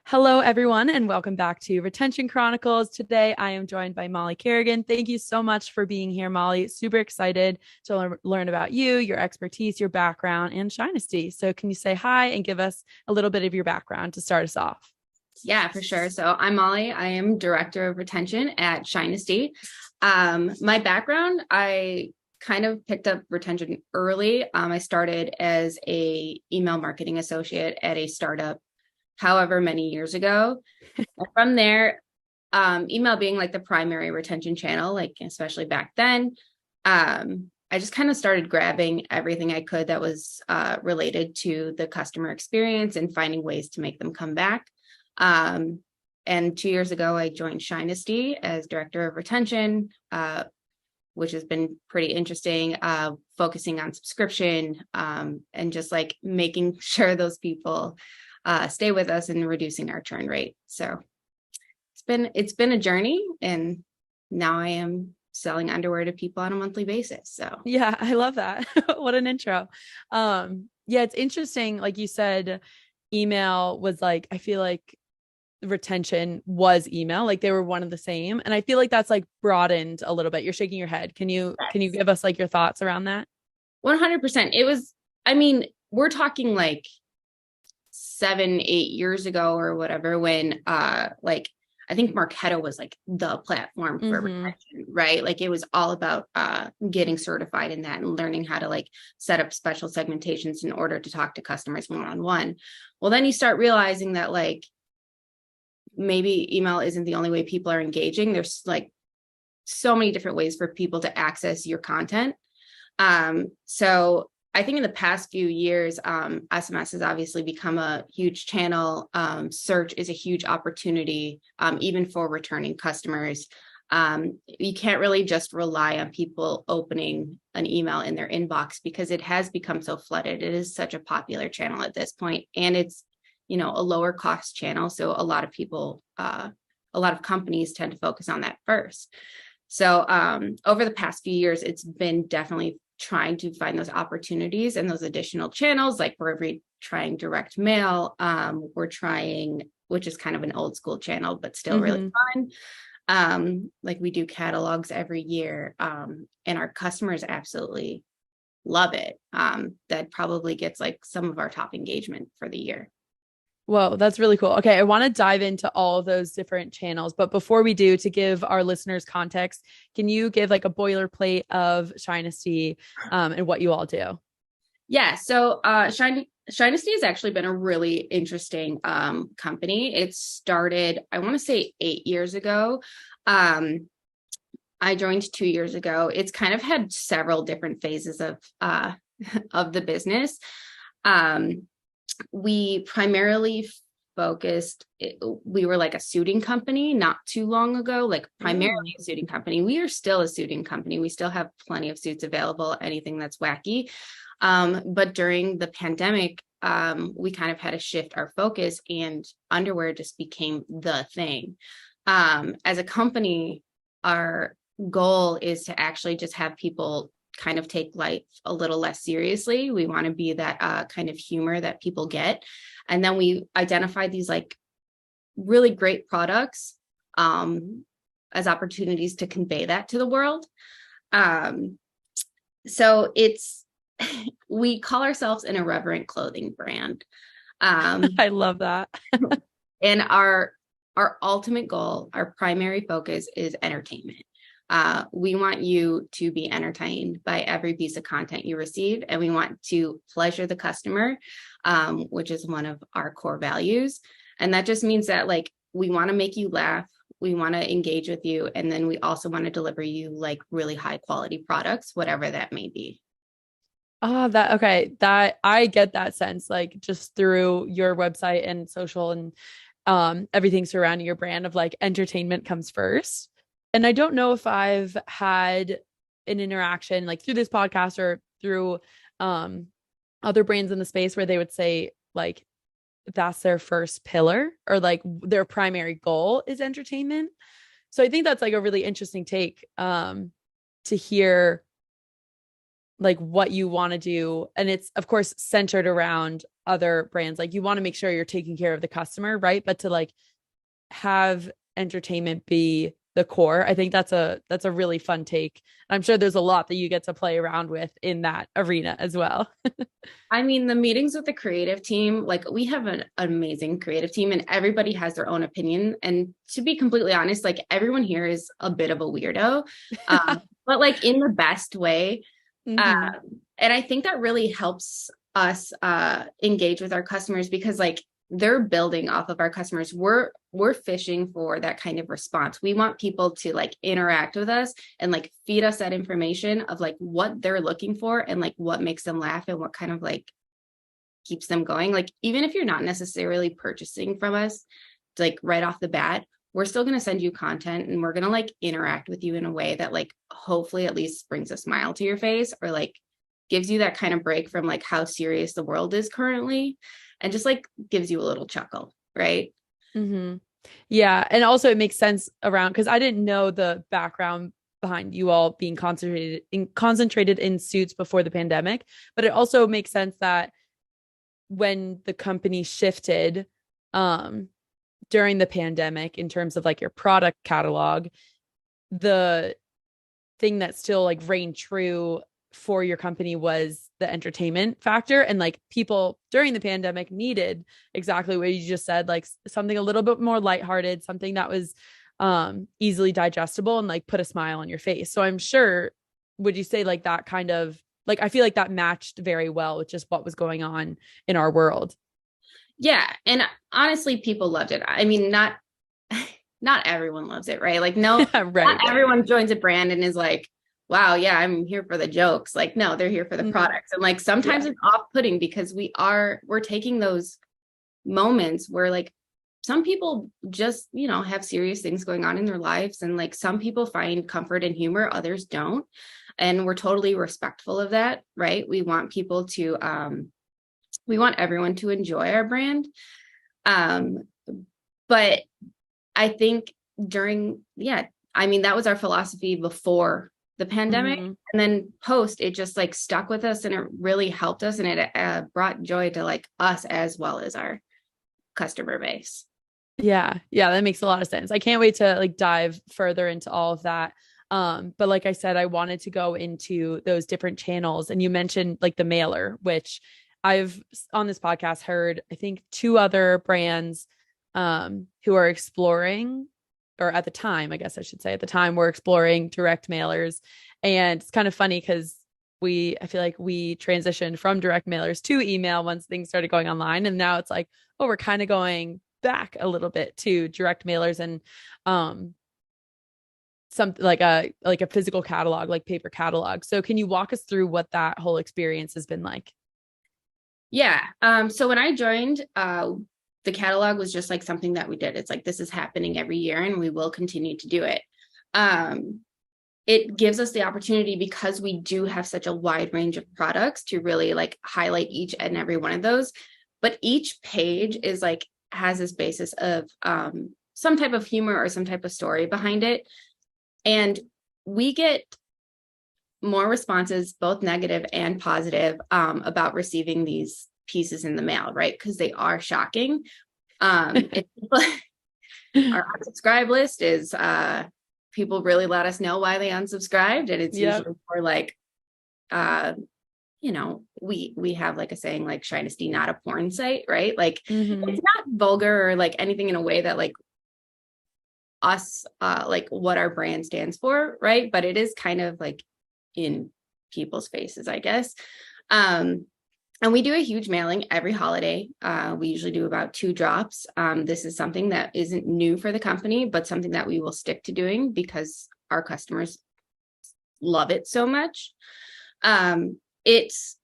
Hello, everyone, and welcome back to Retention Chronicles. Today, I am joined by Molly Kerrigan. Thank you so much for being here, Molly. Super excited to learn about you, your expertise, your background, and Shinesty. So, can you say hi and give us a little bit of your background to start us off? Yeah, for sure. So I'm Molly. I am director of retention at Shinesty. My background, I kind of picked up retention early. I started as a email marketing associate at a startup, however many years ago. And from there, email being like the primary retention channel, like especially back then, I just kind of started grabbing everything I could that was related to the customer experience and finding ways to make them come back. Um, and 2 years ago, I joined Shinesty as director of retention, which has been pretty interesting, focusing on subscription and just like making sure those people stay with us and reducing our churn rate. So it's been a journey, and now I am selling underwear to people on a monthly basis. So Yeah, I love that. What an intro. Yeah, it's interesting. Like you said, email was like, I feel like retention was email, like they were one of the same. And I feel like that's like broadened a little bit. You're shaking your head. Can you yes, give us like your thoughts around that? 100%. It was, I mean, we're talking like 7, 8 years ago or whatever, when like I think Marketo was like the platform for Mm-hmm. retention, right? Like it was all about getting certified in that and learning how to like set up special segmentations in order to talk to customers one-on-one. Well, then you start realizing that like maybe email isn't the only way people are engaging. There's like so many different ways for people to access your content. So I think in the past few years, SMS has obviously become a huge channel. Search is a huge opportunity, even for returning customers. You can't really just rely on people opening an email in their inbox because it has become so flooded. It is such a popular channel at this point, and it's, a lower cost channel. So a lot of people, a lot of companies tend to focus on that first. So over the past few years, it's been definitely trying to find those opportunities and those additional channels. Like we're trying direct mail. We're trying, which is kind of an old school channel, but still really Mm-hmm. fun. Like we do catalogs every year, and our customers absolutely love it. That probably gets like some of our top engagement for the year. Whoa, that's really cool. Okay, I want to dive into all of those different channels, but before we do, to give our listeners context, can you give like a boilerplate of Shinesty and what you all do? Yeah, so Shinesty has actually been a really interesting company. It started, I want to say 8 years ago. Um, I joined 2 years ago. It's kind of had several different phases of of the business. Um, we primarily we were like a suiting company not too long ago, like Oh. primarily a suiting company. We are still a suiting company. We still have plenty of suits available, anything that's wacky. But during the pandemic, we kind of had to shift our focus, and underwear just became the thing. As a company, our goal is to actually just have people kind of take life a little less seriously. We want to be that kind of humor that people get. And then we identify these like really great products, as opportunities to convey that to the world. Um, so it's, we call ourselves an irreverent clothing brand. Um, I love that. and our ultimate goal, our primary focus is entertainment. We want you to be entertained by every piece of content you receive, and we want to pleasure the customer, which is one of our core values. And that just means that like we want to make you laugh, we want to engage with you, and then we also want to deliver you like really high quality products, whatever that may be. Oh, that okay. That I get that sense, like just through your website and social and everything surrounding your brand of like entertainment comes first. And I don't know if I've had an interaction like through this podcast or through um other brands in the space where they would say like that's their first pillar or like their primary goal is entertainment. So I think that's like a really interesting take to hear like what you want to do. And it's of course centered around other brands. Like you want to make sure you're taking care of the customer, right? But to like have entertainment be the core. I think that's a really fun take. I'm sure there's a lot that you get to play around with in that arena as well. I mean, the meetings with the creative team, like we have an amazing creative team and everybody has their own opinion. And to be completely honest, like everyone here is a bit of a weirdo, but like in the best way. Mm-hmm. And I think that really helps us engage with our customers because like they're building off of our customers. We're fishing for that kind of response. We want people to like interact with us and like feed us that information of like what they're looking for and like what makes them laugh and what kind of like keeps them going. Like even if you're not necessarily purchasing from us, like right off the bat, we're still going to send you content and we're going to like interact with you in a way that like hopefully at least brings a smile to your face or like gives you that kind of break from like how serious the world is currently and just like gives you a little chuckle, right? Mm-hmm. Yeah. And also it makes sense around because I didn't know the background behind you all being concentrated in suits before the pandemic. But it also makes sense that when the company shifted um during the pandemic in terms of like your product catalog, the thing that still like reigned true for your company was the entertainment factor. And like people during the pandemic needed exactly what you just said, like something a little bit more lighthearted, something that was easily digestible and like put a smile on your face. So I'm sure, would you say like that kind of like, I feel like that matched very well with just what was going on in our world. Yeah. And honestly, people loved it. I mean, not everyone loves it, right? Like, no, Right, not right. everyone joins a brand and is like, wow, yeah, I'm here for the jokes. Like, no, they're here for the Mm-hmm. products. And like sometimes Yeah. it's off-putting because we're taking those moments where like some people just, have serious things going on in their lives. And like some people find comfort in humor, others don't. And we're totally respectful of that, right? We want everyone to enjoy our brand. Um, but I think I mean, that was our philosophy before the pandemic. Mm-hmm. And then post, it just like stuck with us and it really helped us. And it brought joy to like us as well as our customer base. Yeah. Yeah, that makes a lot of sense. I can't wait to like dive further into all of that. But like I said, I wanted to go into those different channels and you mentioned like the mailer, which I've on this podcast heard I think two other brands who are exploring, or at the time, I guess I should say at the time we're exploring direct mailers. And it's kind of funny because I feel like we transitioned from direct mailers to email once things started going online. And now it's like, oh, we're kind of going back a little bit to direct mailers and um something like a physical catalog, like paper catalog. So can you walk us through what that whole experience has been like? Yeah. So when I joined, the catalog was just like something that we did. It's like, this is happening every year and we will continue to do it. Um, it gives us the opportunity because we do have such a wide range of products to really like highlight each and every one of those. But each page is like, has this basis of some type of humor or some type of story behind it. And we get more responses, both negative and positive, about receiving these pieces in the mail, right? Because they are shocking. Our unsubscribe list is people really let us know why they unsubscribed, and it's Yep. usually for like we have like a saying like Shinesty, not a porn site, right? Like Mm-hmm. it's not vulgar or like anything in a way that like us like what our brand stands for, right? But it is kind of like in people's faces, I guess. And we do a huge mailing every holiday. We usually do about 2 drops. This is something that isn't new for the company, but something that we will stick to doing because our customers love it so much. It's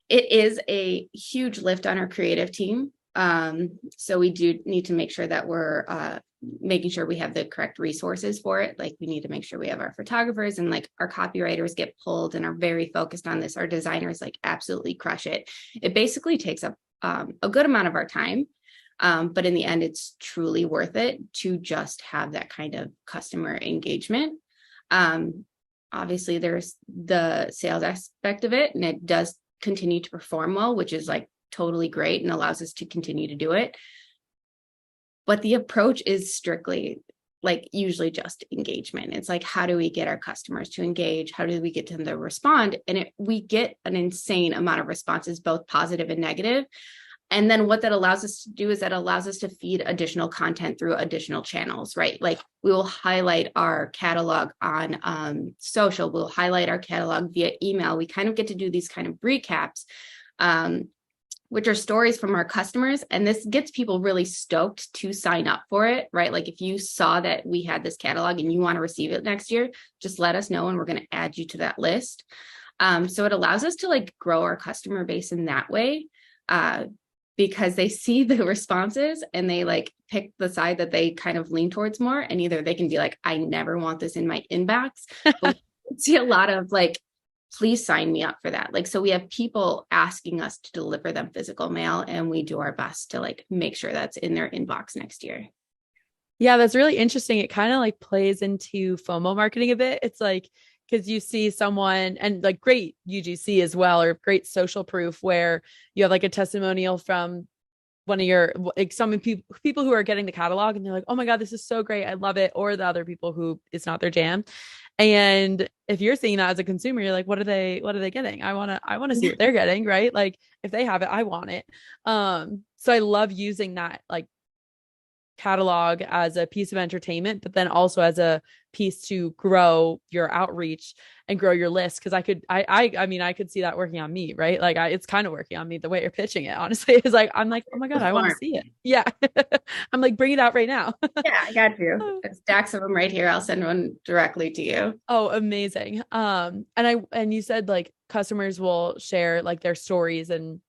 it is a huge lift on our creative team. So we do need to make sure that we're making sure we have the correct resources for it. Like we need to make sure we have our photographers and like our copywriters get pulled and are very focused on this. Our designers like absolutely crush it. It basically takes up a good amount of our time. But in the end, it's truly worth it to just have that kind of customer engagement. obviously there's the sales aspect of it, and it does continue to perform well, which is like totally great and allows us to continue to do it. But the approach is strictly like usually just engagement. It's like, how do we get our customers to engage? How do we get them to respond? And we get an insane amount of responses, both positive and negative. And then what that allows us to do is that allows us to feed additional content through additional channels, right? Like we will highlight our catalog on social, we'll highlight our catalog via email. We kind of get to do these kind of recaps, which are stories from our customers. And this gets people really stoked to sign up for it, right? Like if you saw that we had this catalog and you want to receive it next year, just let us know and we're going to add you to that list. So it allows us to like grow our customer base in that way. Because they see the responses and they like pick the side that they kind of lean towards more. And either they can be like, I never want this in my inbox. But we see a lot of like, please sign me up for that. Like, so we have people asking us to deliver them physical mail, and we do our best to like make sure that's in their inbox next year. Yeah, that's really interesting. It kind of like plays into FOMO marketing a bit. It's like, because you see someone and like great UGC as well, or great social proof where you have like a testimonial from one of your like some people who are getting the catalog and they're like, oh my God, this is so great. I love it. Or the other people who it's not their jam. And if you're seeing that as a consumer, you're like, what are they getting? I want to see what they're getting, right? Like if they have it, I want it. So I love using that like catalog as a piece of entertainment, but then also as a piece to grow your outreach and grow your list. Cause I mean, I could see that working on me, right? Like it's kind of working on me the way you're pitching it, honestly. Is like, I'm like, oh my God, I want to see it. Yeah. I'm like, bring it out right now. Yeah, I got you. Stacks of them right here. I'll send one directly to you. Oh, amazing. And you said like customers will share like their stories and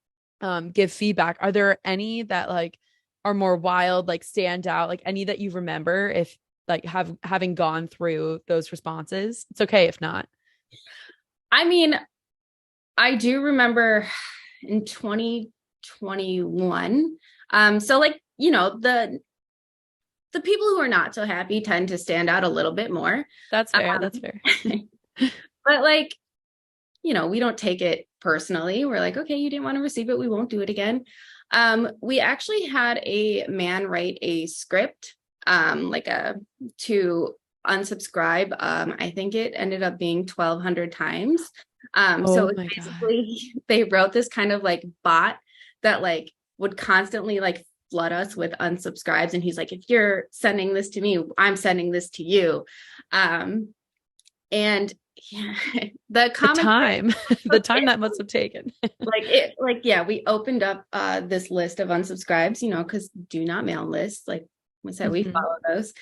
give feedback. Are there any that like are more wild, like stand out, like any that you remember if like having gone through those responses? It's okay if not. I mean, I do remember in 2021. So like, you know, the people who are not so happy tend to stand out a little bit more. That's fair. That's fair. But like, you know, we don't take it personally. We're like, okay, you didn't want to receive it. We won't do it again. We actually had a man write a script, to unsubscribe. I think it ended up being 1,200 times. So basically they wrote this kind of like bot that like would constantly like flood us with unsubscribes. And he's like, if you're sending this to me, I'm sending this to you. And yeah, the time that must have taken. Yeah, we opened up this list of unsubscribes, you know, because do not mail lists, like we said, we follow those.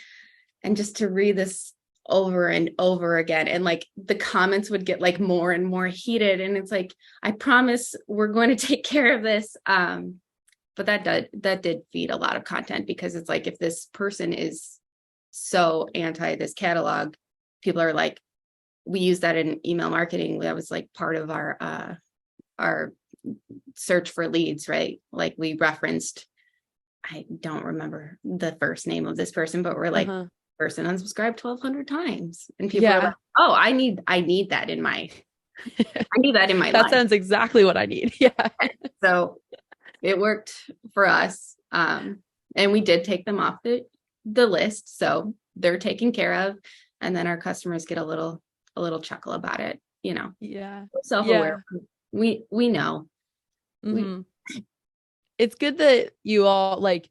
And just to read this over and over again, and like the comments would get like more and more heated, and it's like, I promise we're going to take care of this. But that did feed a lot of content, because it's like, if this person is so anti this catalog, people are like, we use that in email marketing. That was like part of our search for leads, right? Like we referenced, I don't remember the first name of this person, but we're like, person unsubscribed 1,200 times. And people are like, oh, I need that in my, I need that in my that life. Sounds exactly what I need. Yeah. So it worked for us. And we did take them off the list. So they're taken care of. And then our customers get a little chuckle about it, you know. Yeah. Self-aware. Yeah. We know. It's good that you all like,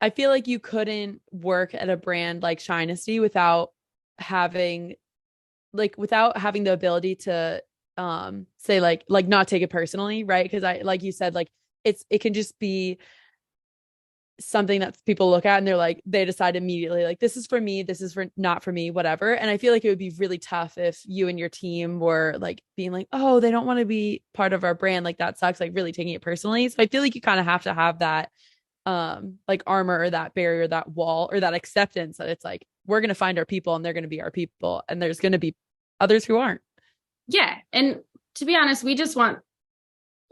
I feel like you couldn't work at a brand like Shinesty without having the ability to say like not take it personally, right? Because I, like you said, like it can just be something that people look at and they're like, they decide immediately like, this is for me, this is for not for me, whatever. And I feel like it would be really tough if you and your team were like being like, oh, they don't want to be part of our brand, like that sucks, like really taking it personally. So I feel like you kind of have to have that like armor or that barrier, that wall, or that acceptance that it's like, we're going to find our people and they're going to be our people, and there's going to be others who aren't. Yeah. And to be honest, we just want,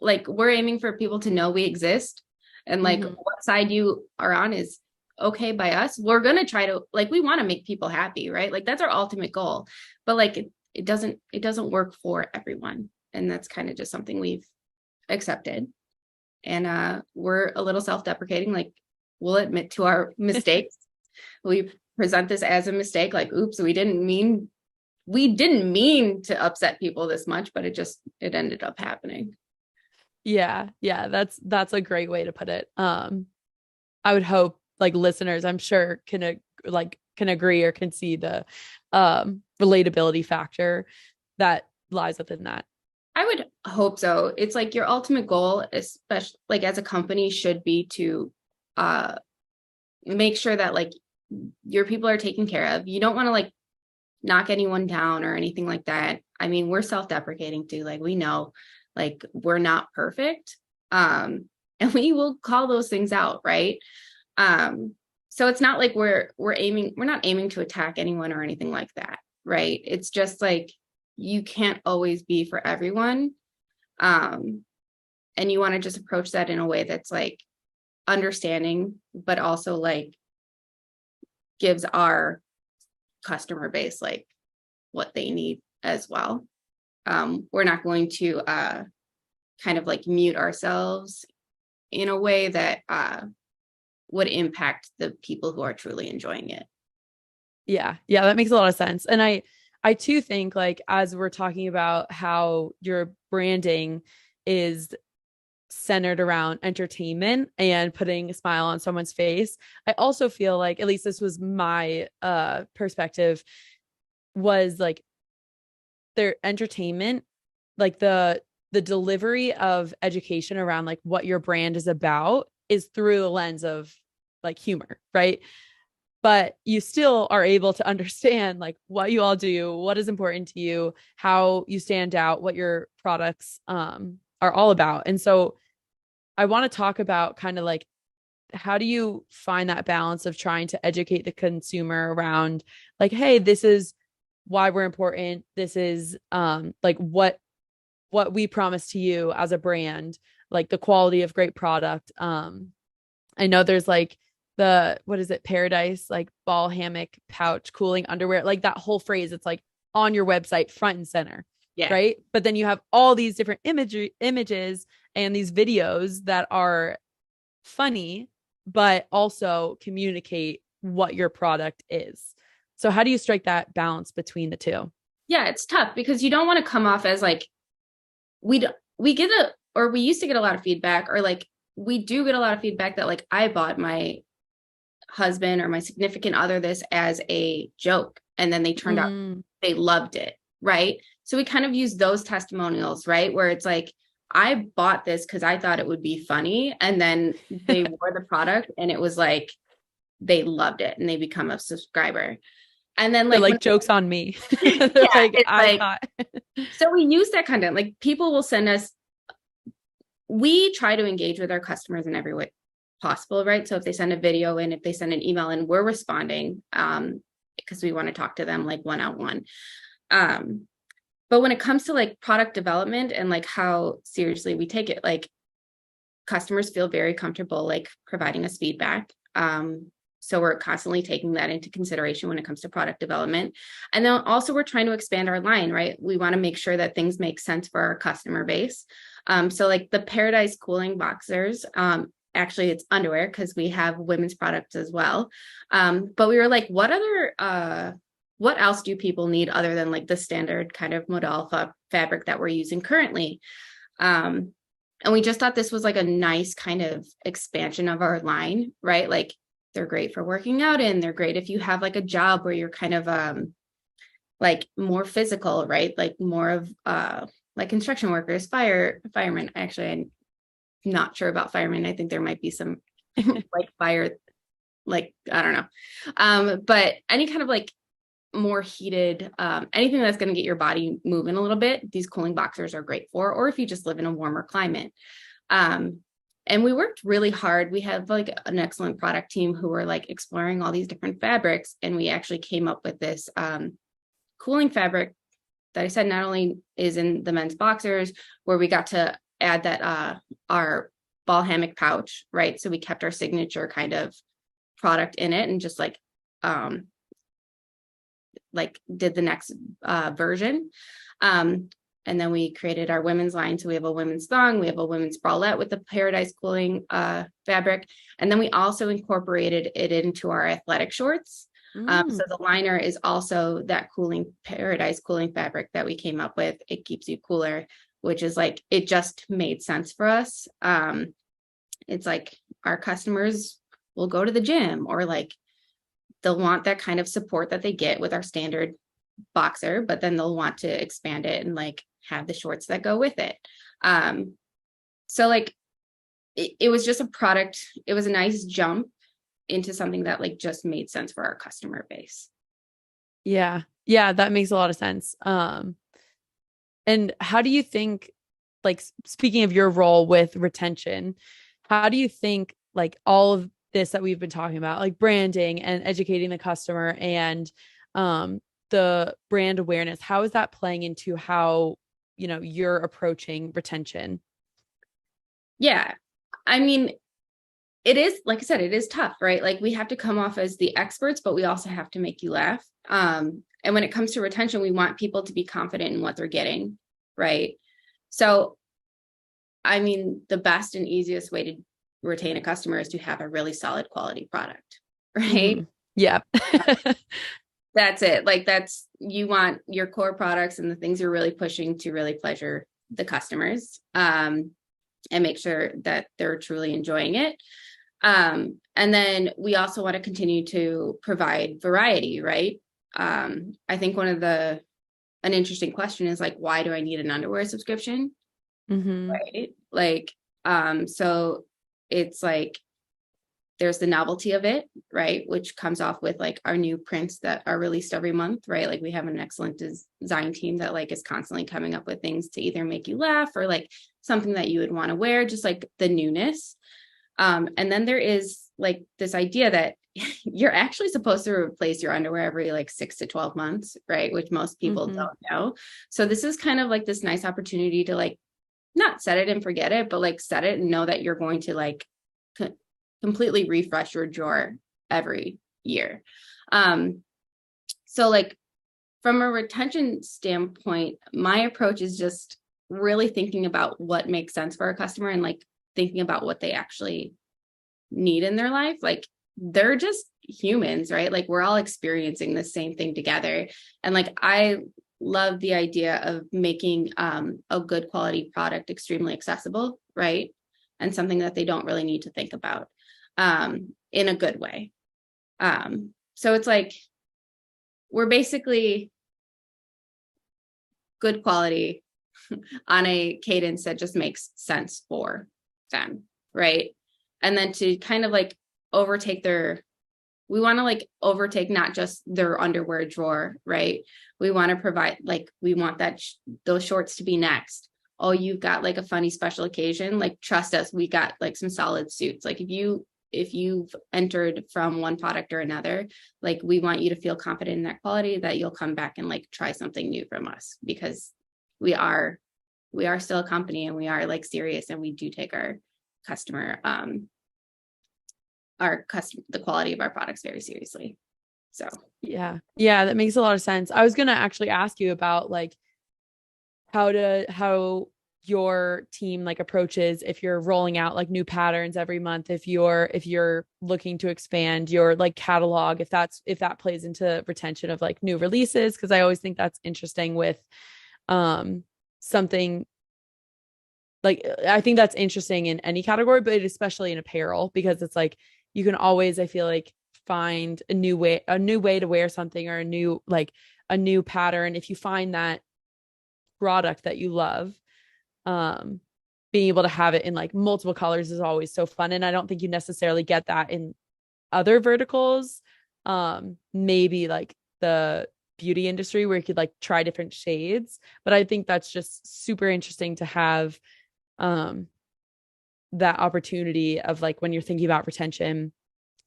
like, we're aiming for people to know we exist. And like what side you are on is okay by us. We're going to try to, like, we want to make people happy, right? Like that's our ultimate goal. But like, it doesn't work for everyone. And that's kind of just something we've accepted. And we're a little self-deprecating, like we'll admit to our mistakes. We present this as a mistake, like, oops, we didn't mean to upset people this much, but it ended up happening. Yeah, yeah, that's a great way to put it. I would hope like listeners, I'm sure can agree or can see the relatability factor that lies within that. I would hope so. It's like your ultimate goal, especially like as a company, should be to uh make sure that like your people are taken care of. You don't want to like knock anyone down or anything like that. I mean, we're self-deprecating too. Like we know like we're not perfect. And we will call those things out, right? So it's not like we're not aiming to attack anyone or anything like that, right? It's just like you can't always be for everyone. And you want to just approach that in a way that's like understanding, but also like gives our customer base like what they need as well. We're not going to kind of like mute ourselves in a way that would impact the people who are truly enjoying it. Yeah, yeah, that makes a lot of sense. And I too think like as we're talking about how your branding is centered around entertainment and putting a smile on someone's face, I also feel like, at least this was my perspective, was like their entertainment, like the delivery of education around like what your brand is about is through the lens of like humor, right? But you still are able to understand like what you all do, what is important to you, how you stand out, what your products are all about. And so I want to talk about kind of like, how do you find that balance of trying to educate the consumer around like, hey, this is why we're important, this is like what we promise to you as a brand, like the quality of great product. I know there's like the, what is it, paradise, like ball hammock pouch cooling underwear, like that whole phrase, it's like on your website front and center. Yeah. Right. But then you have all these different images and these videos that are funny, but also communicate what your product is. So how do you strike that balance between the two? Yeah, it's tough because you don't want to come off as like we we get a or we used to get a lot of feedback, or like we do get a lot of feedback that like I bought my husband or my significant other this as a joke, and then they turned out they loved it, right? So we kind of use those testimonials, right, where it's like I bought this because I thought it would be funny, and then they wore the product and it was like they loved it and they become a subscriber. And then like jokes on me. Yeah, like it's I like, thought. so we use that content. Like people will send us, we try to engage with our customers in every way possible, right? So if they send a video in, if they send an email in, we're responding because we want to talk to them like one-on-one. But when it comes to like product development and like how seriously we take it, like customers feel very comfortable like providing us feedback. So we're constantly taking that into consideration when it comes to product development. And then also we're trying to expand our line, right? We want to make sure that things make sense for our customer base. So like the Paradise Cooling Boxers, actually it's underwear because we have women's products as well. But we were like, what else do people need other than like the standard kind of modal fabric that we're using currently? And we just thought this was like a nice kind of expansion of our line, right? Like they're great for working out in. They're great if you have like a job where you're kind of like more physical, right? Like more of like construction workers, firemen. Actually, I'm not sure about firemen. I think there might be some like fire, like I don't know. But any kind of like more heated, anything that's going to get your body moving a little bit, these cooling boxers are great for, or if you just live in a warmer climate. And we worked really hard. We have like an excellent product team who were like exploring all these different fabrics. And we actually came up with this cooling fabric that I said not only is in the men's boxers, where we got to add that our ball hammock pouch, right? So we kept our signature kind of product in it and just like like did the next version. And then we created our women's line. So we have a women's thong, we have a women's bralette with the Paradise Cooling fabric. And then we also incorporated it into our athletic shorts. So the liner is also that cooling Paradise Cooling fabric that we came up with. It keeps you cooler, which is like, it just made sense for us. It's like our customers will go to the gym, or like they'll want that kind of support that they get with our standard boxer, but then they'll want to expand it and like have the shorts that go with it. So like it was just a product. It was a nice jump into something that like just made sense for our customer base. Yeah. Yeah, that makes a lot of sense. And how do you think, like, speaking of your role with retention, how do you think like all of this that we've been talking about, like branding and educating the customer and the brand awareness, how is that playing into how, you're approaching retention? Yeah. I mean, it is, like I said, it is tough, right? Like we have to come off as the experts, but we also have to make you laugh. And when it comes to retention, we want people to be confident in what they're getting, right? So, I mean, the best and easiest way to retain a customer is to have a really solid quality product, right? Mm-hmm. Yeah. That's it. Like you want your core products and the things you're really pushing to really pleasure the customers, and make sure that they're truly enjoying it. And then we also want to continue to provide variety, right? I think an interesting question is like, why do I need an underwear subscription? Mm-hmm. Right? Like, so it's like, there's the novelty of it, right? Which comes off with like our new prints that are released every month, right? Like we have an excellent design team that like is constantly coming up with things to either make you laugh or like something that you would want to wear, just like the newness. And then there is like this idea that you're actually supposed to replace your underwear every like 6 to 12 months, right? Which most people don't know. So this is kind of like this nice opportunity to like not set it and forget it, but like set it and know that you're going to like completely refresh your drawer every year. So like from a retention standpoint, my approach is just really thinking about what makes sense for a customer and like thinking about what they actually need in their life. Like they're just humans, right? Like we're all experiencing the same thing together. And like I love the idea of making a good quality product extremely accessible, right? And something that they don't really need to think about in a good way. So it's like we're basically good quality on a cadence that just makes sense for them, right? And then to kind of like we want to like overtake not just their underwear drawer, right? We want to provide like, we want those shorts to be next. Oh, you've got like a funny special occasion, like trust us, we got like some solid suits. Like if you've entered from one product or another, like we want you to feel confident in that quality, that you'll come back and like try something new from us, because we are still a company and we are like serious, and we do take our customer the quality of our products very seriously. So yeah, that makes a lot of sense. I was gonna actually ask you about like how your team like approaches if you're rolling out like new patterns every month, if you're looking to expand your like catalog, if that plays into retention of like new releases, because I always think that's interesting with something like, I think that's interesting in any category, but especially in apparel, because it's like you can always, I feel like, find a new way to wear something, or a new pattern if you find that product that you love. Being able to have it in like multiple colors is always so fun, and I don't think you necessarily get that in other verticals. Maybe like the beauty industry where you could like try different shades, but I think that's just super interesting to have that opportunity of like, when you're thinking about retention,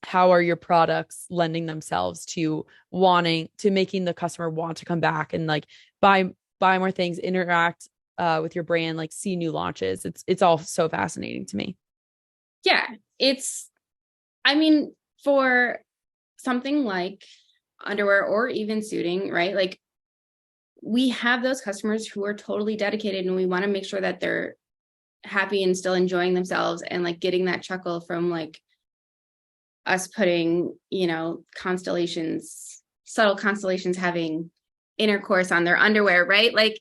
how are your products lending themselves to making the customer want to come back and like buy more things, interact with your brand, like see new launches. It's all so fascinating to me. Yeah, I mean, for something like underwear or even suiting, right? Like we have those customers who are totally dedicated, and we want to make sure that they're happy and still enjoying themselves, and like getting that chuckle from like us putting, you know, constellations, subtle constellations having intercourse on their underwear, right? Like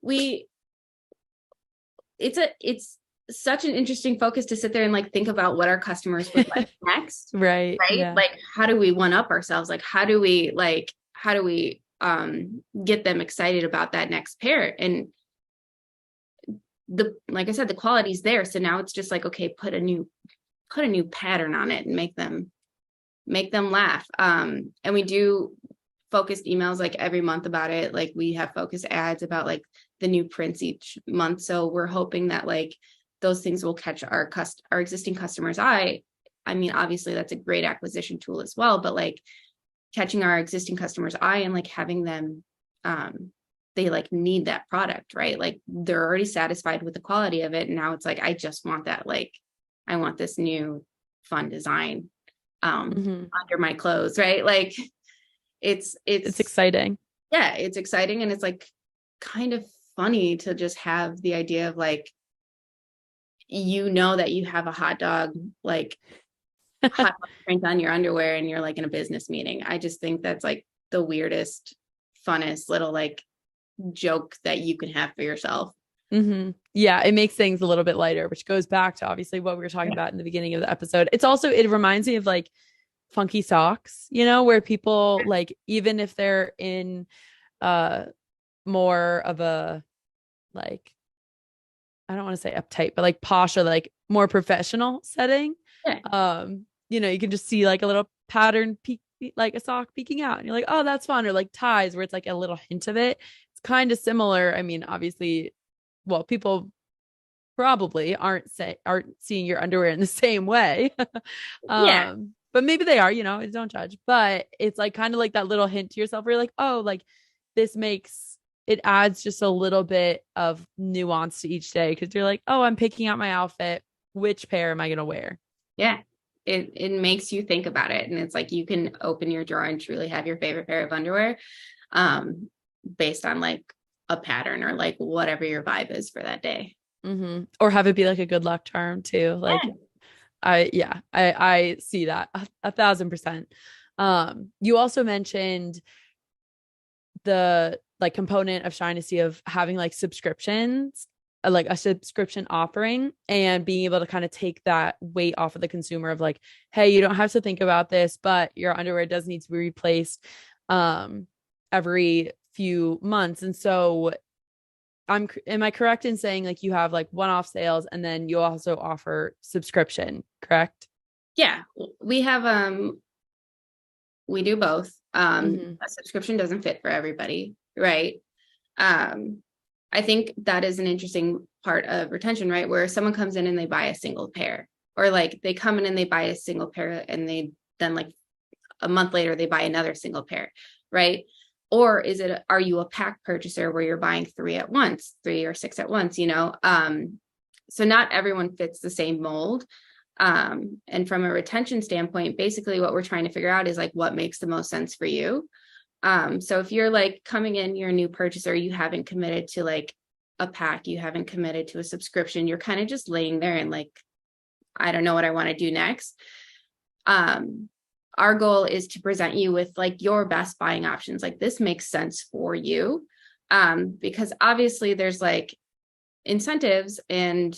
we, it's such an interesting focus to sit there and like think about what our customers would like next. Right. Right. Yeah. Like, how do we one up ourselves? Like, how do we get them excited about that next pair? And like I said, the quality's there. So now it's just like, okay, put a new pattern on it and make them laugh. And we do focused emails like every month about it. Like we have focused ads about like the new prints each month. So we're hoping that like those things will catch our existing customers' eye. I mean, obviously that's a great acquisition tool as well, but like catching our existing customers' eye and like having them, they like need that product, right? Like they're already satisfied with the quality of it. And now it's like, I just want that, like, I want this new fun design under my clothes, right? Like it's exciting. Yeah, it's exciting. And it's like kind of funny to just have the idea of like, you know, that you have a hot dog, like hot dog print on your underwear and you're like in a business meeting. I just think that's like the weirdest, funnest little like joke that you can have for yourself. Yeah, it makes things a little bit lighter, which goes back to obviously what we were talking about in the beginning of the episode. It reminds me of like funky socks, you know, where people like, even if they're in more of a like, I don't want to say uptight, but like posh or like more professional setting. Yeah. You know, you can just see like a little pattern peek, like a sock peeking out, and you're like, oh, that's fun. Or like ties where it's like a little hint of it. It's kind of similar. I mean, obviously, well, people probably aren't seeing your underwear in the same way. Yeah. But maybe they are, you know, don't judge. But it's like kind of like that little hint to yourself where you're like, oh, like this it adds just a little bit of nuance to each day, because you're like, oh, I'm picking out my outfit. Which pair am I going to wear? Yeah. It makes you think about it. And it's like you can open your drawer and truly have your favorite pair of underwear based on like a pattern or like whatever your vibe is for that day. Or have it be like a good luck charm too. Like I see that 1,000%. You also mentioned the like component of Shinesty of having like subscriptions, like a subscription offering, and being able to kind of take that weight off of the consumer of like, hey, you don't have to think about this, but your underwear does need to be replaced every few months. And so am I correct in saying like you have like one-off sales and then you also offer subscription, correct? Yeah, we have we do both. A subscription doesn't fit for everybody, right? I think that is an interesting part of retention, right? Where someone comes in and they buy a single pair, or like they come in and they buy a single pair and they then like a month later they buy another single pair, right? Or are you a pack purchaser where you're buying 3 or 6 at once, you know? So not everyone fits the same mold. And from a retention standpoint, basically what we're trying to figure out is like what makes the most sense for you. So if you're like coming in, you're a new purchaser, you haven't committed to like a pack, you haven't committed to a subscription, you're kind of just laying there and like, I don't know what I want to do next. Our goal is to present you with like your best buying options. Like this makes sense for you. Because obviously there's like incentives and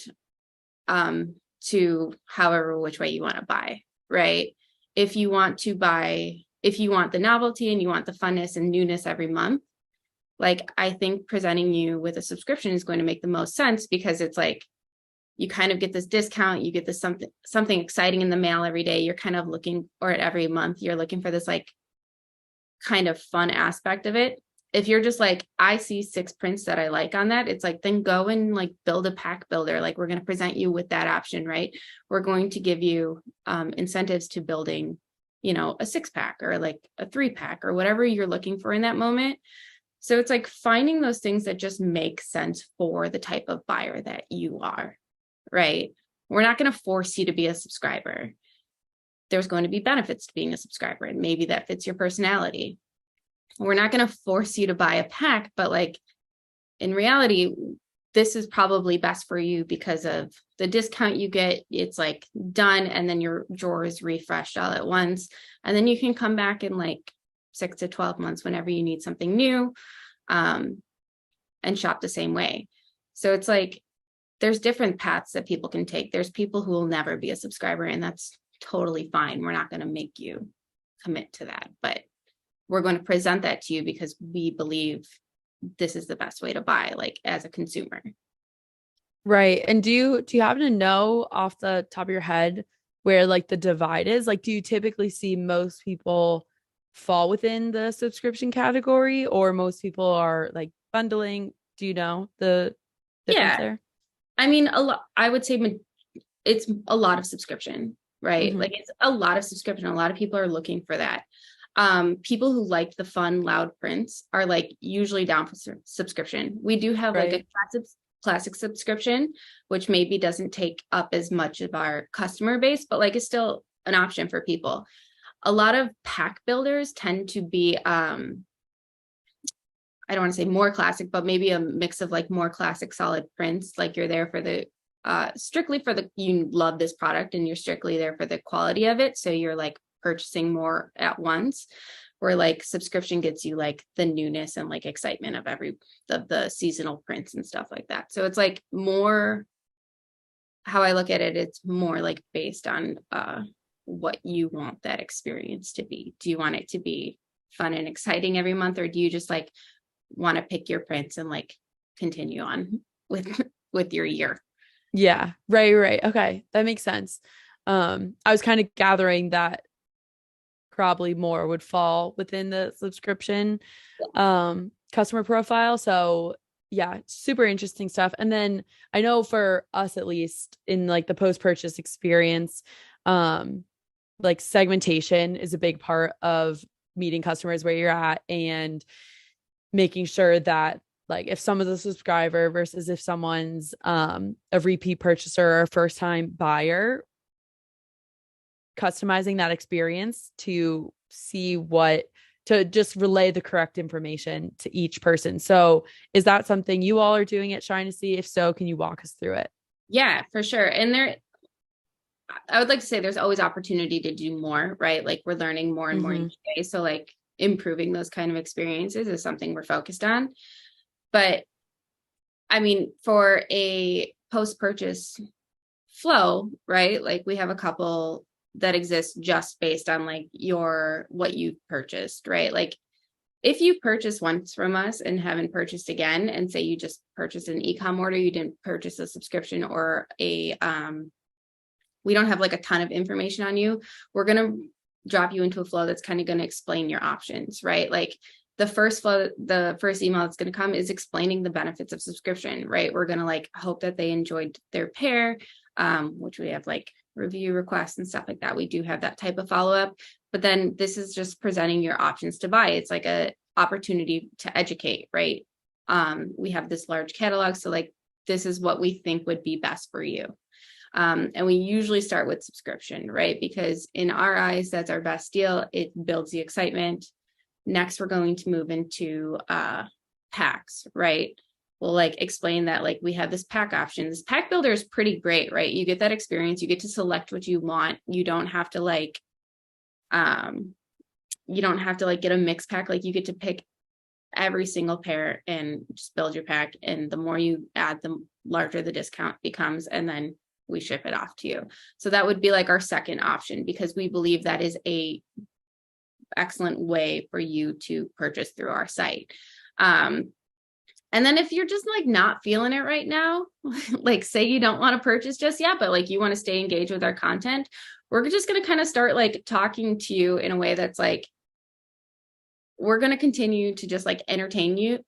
to however which way you want to buy, right? If you want the novelty and you want the funness and newness every month, like I think presenting you with a subscription is going to make the most sense, because it's like you kind of get this discount, you get this something exciting in the mail every day. You're kind of looking, or every month, you're looking for this like kind of fun aspect of it. If you're just like, I see 6 prints that I like on that, it's like, then go and like build a pack builder. Like we're going to present you with that option, right? We're going to give you incentives to building, you know, a 6-pack or like a 3-pack or whatever you're looking for in that moment. So it's like finding those things that just make sense for the type of buyer that you are, right? We're not going to force you to be a subscriber. there's going to be benefits to being a subscriber, and maybe that fits your personality. We're not going to force you to buy a pack, but like in reality, this is probably best for you because of the discount you get. It's like done, and then your drawer is refreshed all at once. And then you can come back in like 6 to 12 months whenever you need something new, and shop the same way. So it's like, there's different paths that people can take. There's people who will never be a subscriber, and that's totally fine. We're not going to make you commit to that, but we're going to present that to you because we believe this is the best way to buy, like as a consumer. Right. And do you happen to know off the top of your head where like the divide is? Like, do you typically see most people fall within the subscription category, or most people are like bundling? Do you know the difference Yeah. there? I mean, a lot, I would say it's a lot of subscription, right? Mm-hmm. Like it's a lot of subscription. A lot of people are looking for that. People who like the fun, loud prints are like usually down for subscription. We do have like Right. a classic subscription, which maybe doesn't take up as much of our customer base, but like it's still an option for people. A lot of pack builders tend to be, I don't want to say more classic, but maybe a mix of like more classic solid prints. Like you're there for the strictly for the, you love this product and you're strictly there for the quality of it. So you're like purchasing more at once, where like subscription gets you like the newness and like excitement of the seasonal prints and stuff like that. So it's like more, how I look at it, it's more like based on what you want that experience to be. Do you want it to be fun and exciting every month, or do you just like want to pick your prints and like continue on with your year? Yeah. Right. Okay. That makes sense. I was kind of gathering that probably more would fall within the subscription customer profile. So yeah, super interesting stuff. And then I know for us, at least in like the post-purchase experience, like segmentation is a big part of meeting customers where you're at and making sure that like if someone's a subscriber versus if someone's a repeat purchaser or a first time buyer, customizing that experience to see what to just relay the correct information to each person. So is that something you all are doing at Shinesty? If so, can you walk us through it? Yeah, for sure. And there, I would like to say there's always opportunity to do more, right? Like we're learning more and more Mm-hmm. each day. So like improving those kind of experiences is something we're focused on. But I mean, for a post-purchase flow, right? Like we have a couple that exist just based on like what you purchased, right? Like if you purchase once from us and haven't purchased again, and say you just purchased an e-com order, you didn't purchase a subscription or a we don't have like a ton of information on you, we're going to drop you into a flow that's kind of going to explain your options, right? Like the first email that's going to come is explaining the benefits of subscription, right? We're going to like hope that they enjoyed their pair, which we have like review requests and stuff like that. We do have that type of follow-up, but then this is just presenting your options to buy. It's like a opportunity to educate, right? We have this large catalog, so like this is what we think would be best for you. And we usually start with subscription, right? Because in our eyes, that's our best deal. It builds the excitement. Next, we're going to move into packs, right? We'll like explain that like we have this pack option. This pack builder is pretty great, right? You get that experience. You get to select what you want. You don't have to like get a mix pack. Like you get to pick every single pair and just build your pack. And the more you add, the larger the discount becomes. And then we ship it off to you. So that would be like our second option, because we believe that is a excellent way for you to purchase through our site. And then if you're just like not feeling it right now, like say you don't want to purchase just yet, but like you want to stay engaged with our content, we're just going to kind of start like talking to you in a way that's like, we're going to continue to just like entertain you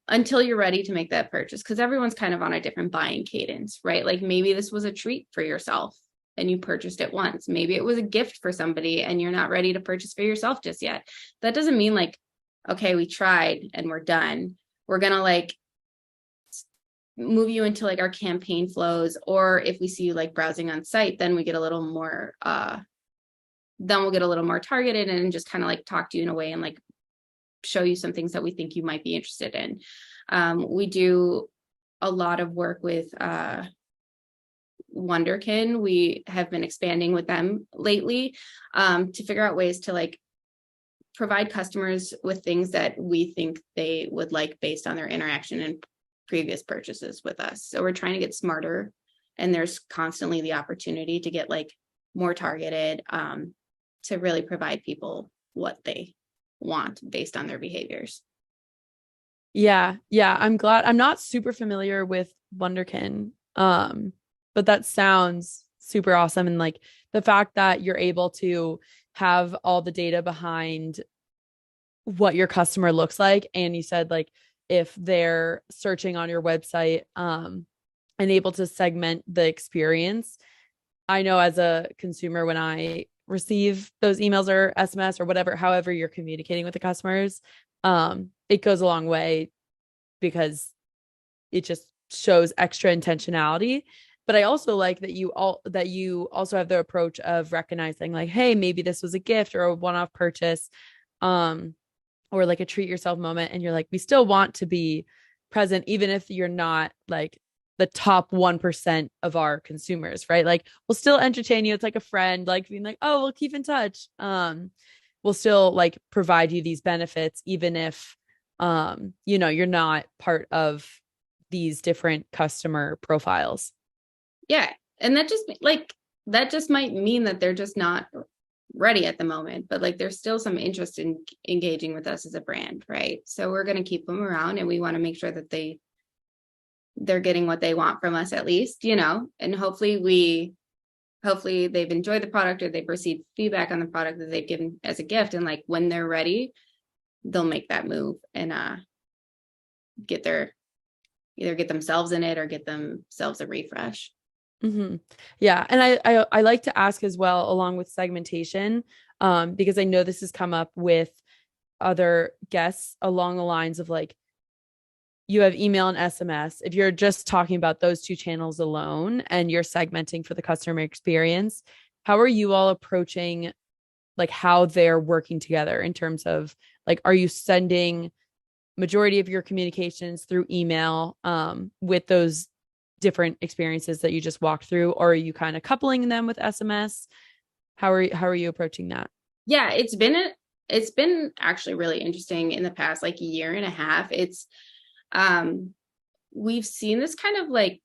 until you're ready to make that purchase. Because everyone's kind of on a different buying cadence, right? Like maybe this was a treat for yourself and you purchased it once. Maybe it was a gift for somebody and you're not ready to purchase for yourself just yet. That doesn't mean like, okay, we tried and we're done. We're going to like move you into like our campaign flows. Or if we see you like browsing on site, then we get a little more then we'll get a little more targeted and just kind of like talk to you in a way and like show you some things that we think you might be interested in. We do a lot of work with Wonderkin. We have been expanding with them lately to figure out ways to like provide customers with things that we think they would like based on their interaction and previous purchases with us. So we're trying to get smarter, and there's constantly the opportunity to get like more targeted to really provide people what they want based on their behaviors. Yeah. Yeah. I'm glad. I'm not super familiar with Wonderkin. But that sounds super awesome. And like the fact that you're able to have all the data behind what your customer looks like. And you said like if they're searching on your website, and able to segment the experience. I know as a consumer, when I receive those emails or SMS or whatever, however you're communicating with the customers, it goes a long way because it just shows extra intentionality. But I also like that you also have the approach of recognizing like, hey, maybe this was a gift or a one-off purchase, or like a treat yourself moment, and you're like, we still want to be present even if you're not like the top 1% of our consumers, right? Like we'll still entertain you. It's like a friend, like being like, oh, we'll keep in touch. We'll still like provide you these benefits, even if you're not part of these different customer profiles. Yeah. And that just might mean that they're just not ready at the moment, but like there's still some interest in engaging with us as a brand, right? So we're going to keep them around, and we want to make sure that they're getting what they want from us at least, and hopefully they've enjoyed the product or they've received feedback on the product that they've given as a gift, and like when they're ready, they'll make that move and either get themselves in it or get themselves a refresh. Mm-hmm. Yeah. And I like to ask as well, along with segmentation, because I know this has come up with other guests along the lines of like, you have email and SMS. If you're just talking about those two channels alone and you're segmenting for the customer experience, how are you all approaching like how they're working together in terms of like, are you sending majority of your communications through email with those different experiences that you just walked through, or are you kind of coupling them with SMS? How are you approaching that? Yeah, it's been actually really interesting in the past like year and a half. It's we've seen this kind of like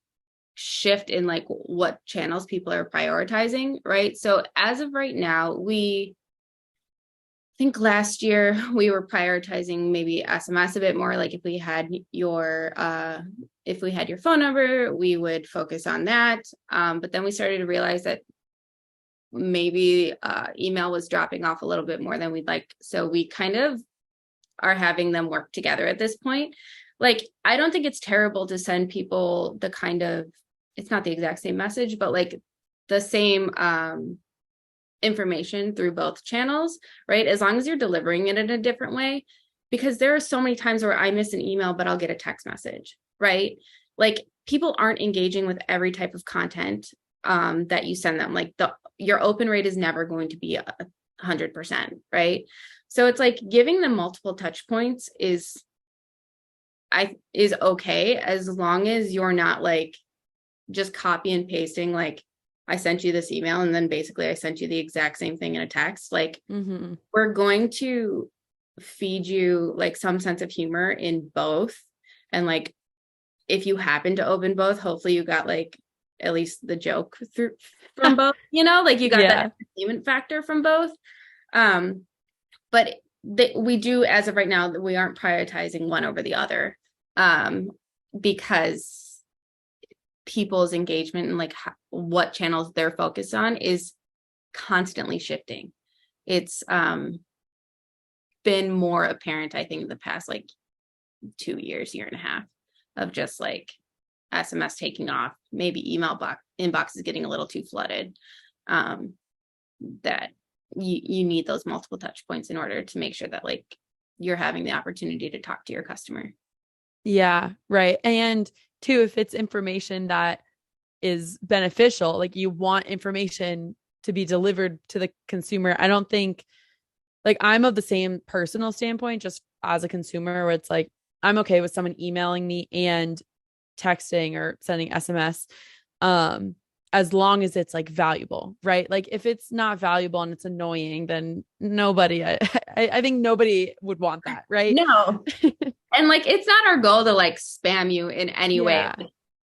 shift in like what channels people are prioritizing, right? So as of right now, we think last year we were prioritizing maybe SMS a bit more. Like if we had your phone number, we would focus on that. But then we started to realize that maybe email was dropping off a little bit more than we'd like. So we kind of are having them work together at this point. Like, I don't think it's terrible to send people it's not the exact same message, but like the same information through both channels, right? As long as you're delivering it in a different way, because there are so many times where I miss an email, but I'll get a text message, right? Like people aren't engaging with every type of content that you send them. Like your open rate is never going to be 100%, right? So it's like giving them multiple touch points is okay, as long as you're not like just copy and pasting like I sent you this email and then basically I sent you the exact same thing in a text. Like we're going to feed you like some sense of humor in both. And like if you happen to open both, hopefully you got like at least the joke from both, like you got that entertainment factor from both. But we do, as of right now, we aren't prioritizing one over the other because people's engagement and like what channels they're focused on is constantly shifting. It's been more apparent, I think, in the past like 2 years, year and a half of just like SMS taking off, maybe email inboxes getting a little too flooded, that you need those multiple touch points in order to make sure that like you're having the opportunity to talk to your customer. Yeah, right. And two, if it's information that is beneficial, like you want information to be delivered to the consumer. I don't think, like, I'm of the same personal standpoint, just as a consumer, where it's like, I'm okay with someone emailing me and texting or sending SMS, um, as long as it's like valuable, right? Like if it's not valuable and it's annoying, then nobody, I think nobody would want that, right? No. And like, it's not our goal to like spam you in any way. Yeah.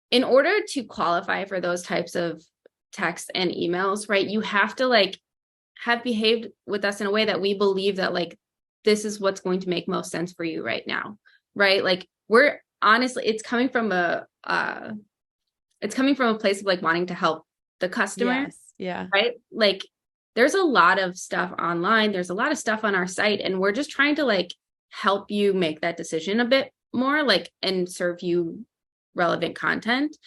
In order to qualify for those types of texts and emails, right, you have to like have behaved with us in a way that we believe that like this is what's going to make most sense for you right now, right? Like we're honestly, it's coming from a place of like wanting to help the customer. Yes. Yeah. Right? Like there's a lot of stuff online, there's a lot of stuff on our site, and we're just trying to like help you make that decision a bit more, like, and serve you relevant content.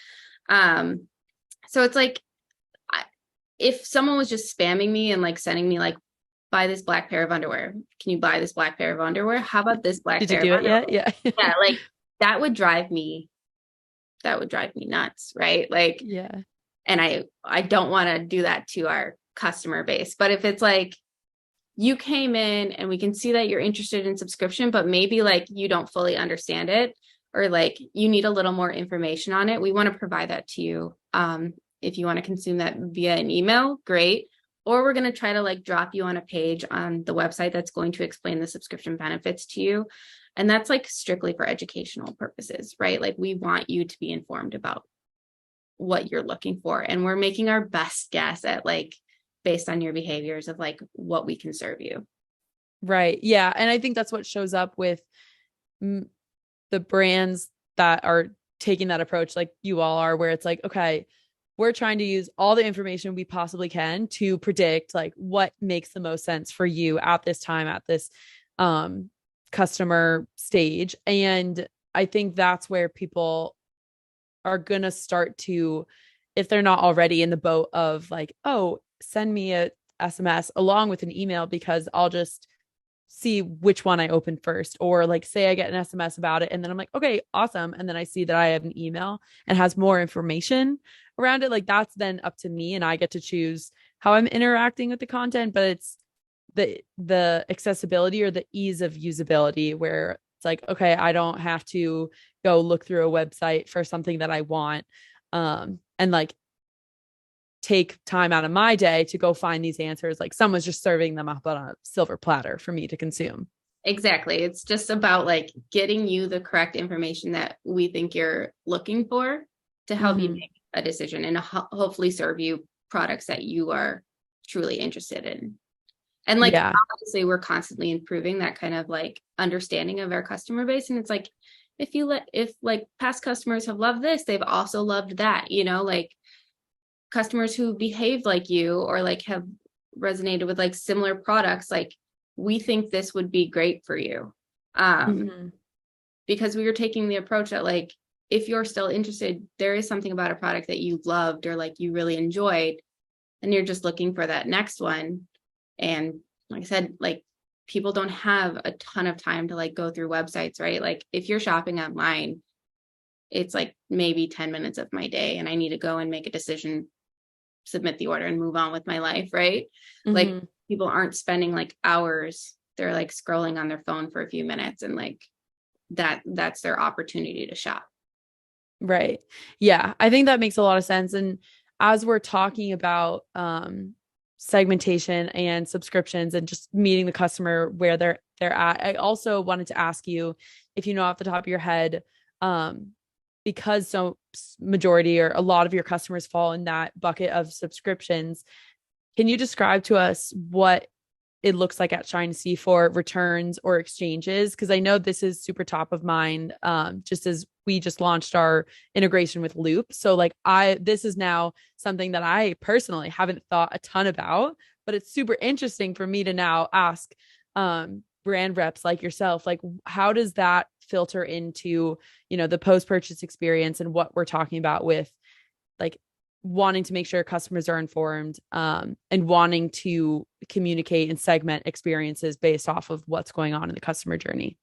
So it's like, if someone was just spamming me and like sending me like, buy this black pair of underwear, can you buy this black pair of underwear? How about this black Did pair you do of it underwear? yet? Yeah. Yeah, like that would drive me nuts, right? Like, Yeah. and I don't want to do that to our customer base. But if it's like you came in and we can see that you're interested in subscription, but maybe like you don't fully understand it, or like you need a little more information on it, we want to provide that to you. If you want to consume that via an email, great. Or we're going to try to like drop you on a page on the website that's going to explain the subscription benefits to you. And that's like strictly for educational purposes, right? Like we want you to be informed about what you're looking for. And we're making our best guess at like, based on your behaviors of like what we can serve you. Right. Yeah. And I think that's what shows up with the brands that are taking that approach, like you all are, where it's like, okay, we're trying to use all the information we possibly can to predict like what makes the most sense for you at this time, at this customer stage. And I think that's where people are going to start to, if they're not already in the boat of like, oh, send me a SMS along with an email because I'll just see which one I open first. Or like say I get an SMS about it and then I'm like, okay, awesome. And then I see that I have an email and has more information around it. Like that's then up to me and I get to choose how I'm interacting with the content, but it's the accessibility or the ease of usability where it's like, okay, I don't have to go look through a website for something that I want. And like take time out of my day to go find these answers. Like someone's just serving them up on a silver platter for me to consume. Exactly. It's just about like getting you the correct information that we think you're looking for to help you make a decision and hopefully serve you products that you are truly interested in. And like, obviously we're constantly improving that kind of like understanding of our customer base. And it's like, if like past customers have loved this, they've also loved that, you know, like customers who behaved like you or like have resonated with like similar products, like we think this would be great for you. Because we were taking the approach that like, if you're still interested, there is something about a product that you loved or like you really enjoyed, and you're just looking for that next one. And like I said, like people don't have a ton of time to like go through websites, right? Like if you're shopping online, it's like maybe 10 minutes of my day and I need to go and make a decision, submit the order and move on with my life, right? Like people aren't spending like hours. They're like scrolling on their phone for a few minutes and like that's their opportunity to shop. Right. Yeah. I think that makes a lot of sense. And as we're talking about segmentation and subscriptions and just meeting the customer where they're at, I also wanted to ask you if you know off the top of your head, because so majority or a lot of your customers fall in that bucket of subscriptions, can you describe to us what it looks like at Shinesty for returns or exchanges? Because I know this is super top of mind, just as we just launched our integration with Loop. So like this is now something that I personally haven't thought a ton about, but it's super interesting for me to now ask brand reps like yourself, like how does that filter into, you know, the post-purchase experience and what we're talking about with like wanting to make sure customers are informed and wanting to communicate and segment experiences based off of what's going on in the customer journey.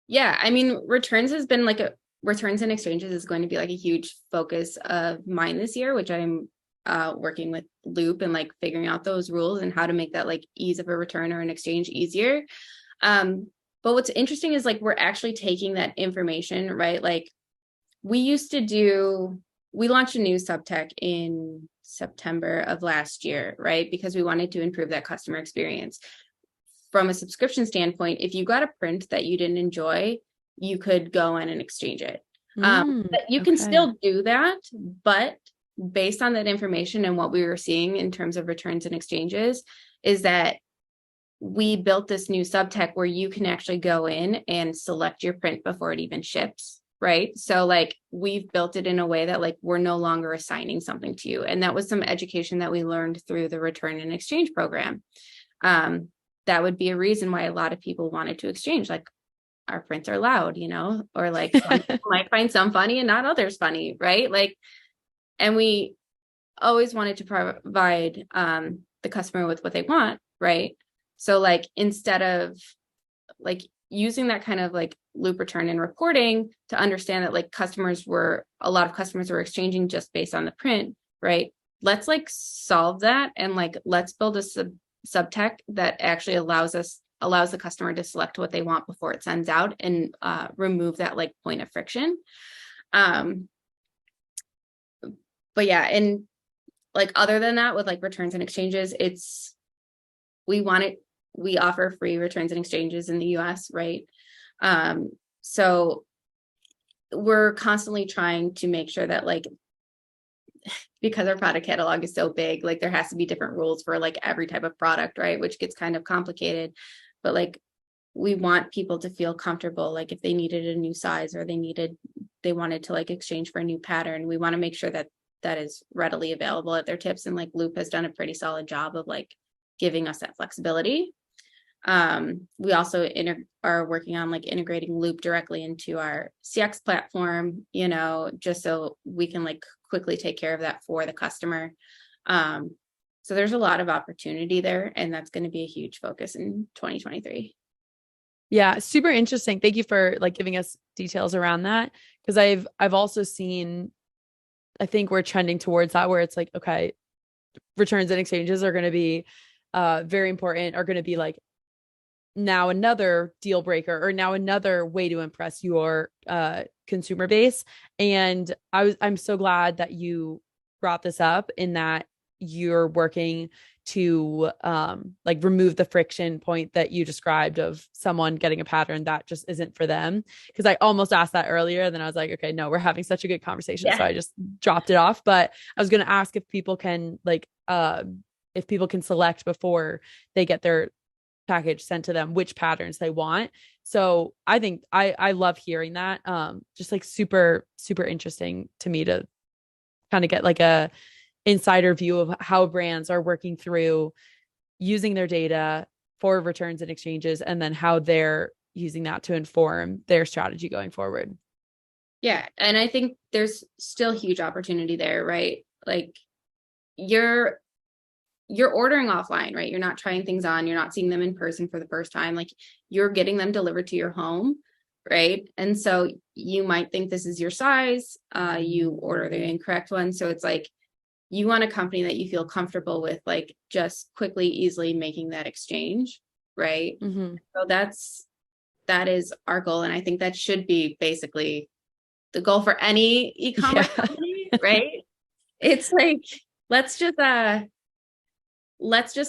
Yeah. I mean, returns and exchanges is going to be like a huge focus of mine this year, which I'm working with Loop and like figuring out those rules and how to make that like ease of a return or an exchange easier. But what's interesting is like we're actually taking that information, right? Like we launched a new subtech in September of last year, right? Because we wanted to improve that customer experience. From a subscription standpoint, if you got a print that you didn't enjoy, you could go in and exchange it. But you can still do that, but based on that information and what we were seeing in terms of returns and exchanges, is that we built this new subtech where you can actually go in and select your print before it even ships, right? So like we've built it in a way that like we're no longer assigning something to you. And that was some education that we learned through the return and exchange program. That would be a reason why a lot of people wanted to exchange, like our prints are loud, you know, or like some people might find some funny and not others funny, right? Like, and we always wanted to provide the customer with what they want, right? So like instead of like using that kind of like Loop return and reporting to understand that like a lot of customers were exchanging just based on the print, right? Let's like solve that and like let's build a subtech that actually allows the customer to select what they want before it sends out and remove that like point of friction. But yeah, and like other than that, with like returns and exchanges, we offer free returns and exchanges in the US, right? So we're constantly trying to make sure that like, because our product catalog is so big, like there has to be different rules for like every type of product, right? Which gets kind of complicated, but like we want people to feel comfortable. Like if they needed a new size or they wanted to like exchange for a new pattern, we want to make sure that that is readily available at their tips. And like Loop has done a pretty solid job of like giving us that flexibility. We also are working on like integrating Loop directly into our CX platform, you know, just so we can like quickly take care of that for the customer. So there's a lot of opportunity there, and that's going to be a huge focus in 2023. Yeah, super interesting. Thank you for like giving us details around that, because I've also seen, I think we're trending towards that where it's like, okay, returns and exchanges are going to be very important, are going to be like now another deal breaker or now another way to impress your consumer base. And I'm so glad that you brought this up, in that you're working to like remove the friction point that you described of someone getting a pattern that just isn't for them. Because I almost asked that earlier, and then I was like, okay, no, we're having such a good conversation. Yeah. So I just dropped it off. But I was going to ask if people can like if people can select before they get their package sent to them which patterns they want. So I think I love hearing that. Just like super interesting to me to kind of get like a insider view of how brands are working through using their data for returns and exchanges, and then how they're using that to inform their strategy going forward. Yeah, and I think there's still huge opportunity there, right? Like you're ordering offline, right? You're not trying things on, you're not seeing them in person for the first time. Like you're getting them delivered to your home, right? And so you might think this is your size, you order the incorrect one. So it's like, you want a company that you feel comfortable with, like just quickly, easily making that exchange, right? Mm-hmm. So that is our goal. And I think that should be basically the goal for any e-commerce company, right? It's like, let's just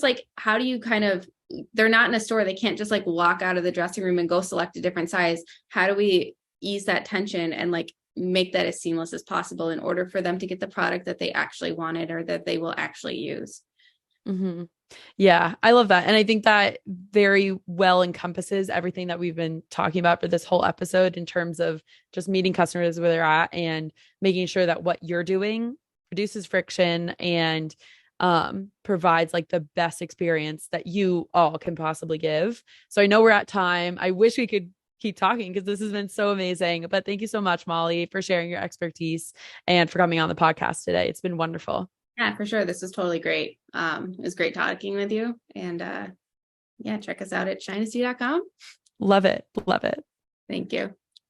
like, how do you kind of, they're not in a store, they can't just like walk out of the dressing room and go select a different size. How do we ease that tension and like make that as seamless as possible in order for them to get the product that they actually wanted or that they will actually use? Mm-hmm. Yeah, I love that. And I think that very well encompasses everything that we've been talking about for this whole episode, in terms of just meeting customers where they're at and making sure that what you're doing reduces friction and provides like the best experience that you all can possibly give. So I know we're at time. I wish we could keep talking because this has been so amazing. But thank you so much, Molly, for sharing your expertise and for coming on the podcast today. It's been wonderful. Yeah, for sure. This was totally great. It was great talking with you. And yeah, check us out at shinesty.com. Love it. Love it. Thank you.